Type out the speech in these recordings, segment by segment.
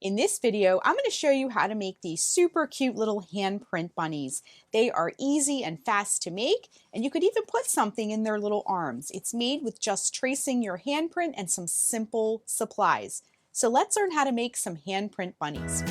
In this video, I'm going to show you how to make these super cute little handprint bunnies. They are easy and fast to make, and you could even put something in their little arms. It's made with just tracing your handprint and some simple supplies. So let's learn how to make some handprint bunnies.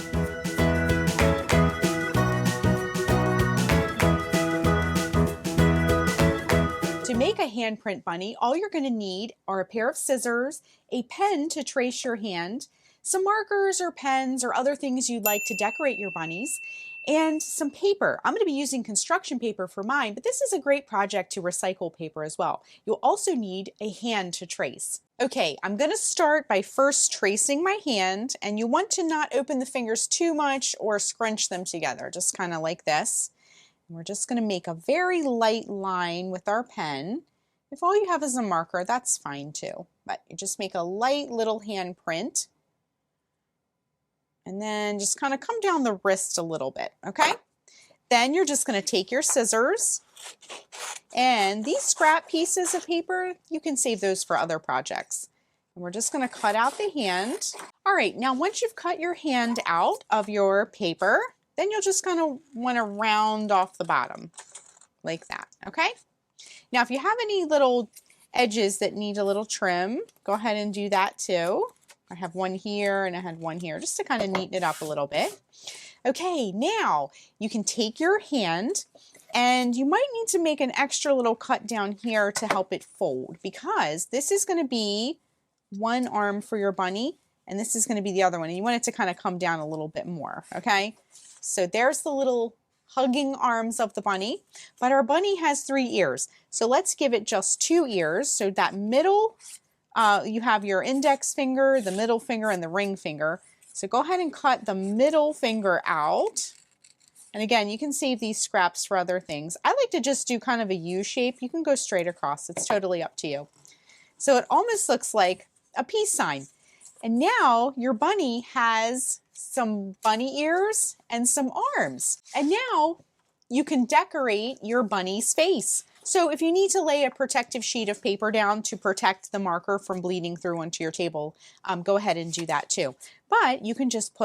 To make a handprint bunny, all you're going to need are a pair of scissors, a pen to trace your hand, some markers or pens or other things you'd like to decorate your bunnies, and some paper. I'm going to be using construction paper for mine, but this is a great project to recycle paper as well. You'll also need a hand to trace. Okay, I'm going to start by first tracing my hand, and you want to not open the fingers too much or scrunch them together, just kind of like this. And we're just going to make a very light line with our pen. If all you have is a marker, that's fine too, but you just make a light little hand print. And then just kind of come down the wrist a little bit, okay? Then you're just going to take your scissors, and these scrap pieces of paper, you can save those for other projects. And we're just going to cut out the hand. All right, now once you've cut your hand out of your paper, then you'll just kind of want to round off the bottom like that, okay? Now, if you have any little edges that need a little trim, go ahead and do that too. I have one here and I had one here just to kind of neaten it up a little bit. Okay, now you can take your hand and you might need to make an extra little cut down here to help it fold, because this is going to be one arm for your bunny and this is going to be the other one, and you want it to kind of come down a little bit more, okay? So there's the little hugging arms of the bunny, but our bunny has 3 ears. So let's give it just 2 ears. So that middle, you have your index finger, the middle finger, and the ring finger. So go ahead and cut the middle finger out. And again, you can save these scraps for other things. I like to just do kind of a U shape. You can go straight across. It's totally up to you. So it almost looks like a peace sign. And now your bunny has some bunny ears and some arms. And now you can decorate your bunny's face. So if you need to lay a protective sheet of paper down to protect the marker from bleeding through onto your table, go ahead and do that too. But you can just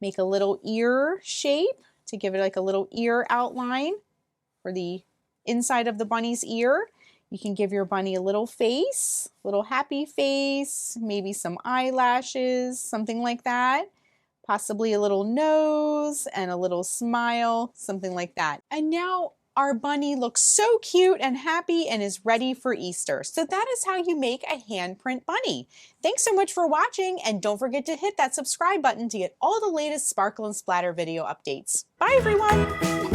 make a little ear shape to give it like a little ear outline for the inside of the bunny's ear. You can give your bunny a little face, little happy face, maybe some eyelashes, something like that. Possibly a little nose and a little smile, something like that. And now our bunny looks so cute and happy and is ready for Easter. So that is how you make a handprint bunny. Thanks so much for watching, and don't forget to hit that subscribe button to get all the latest Sparkle and Splatter video updates. Bye everyone!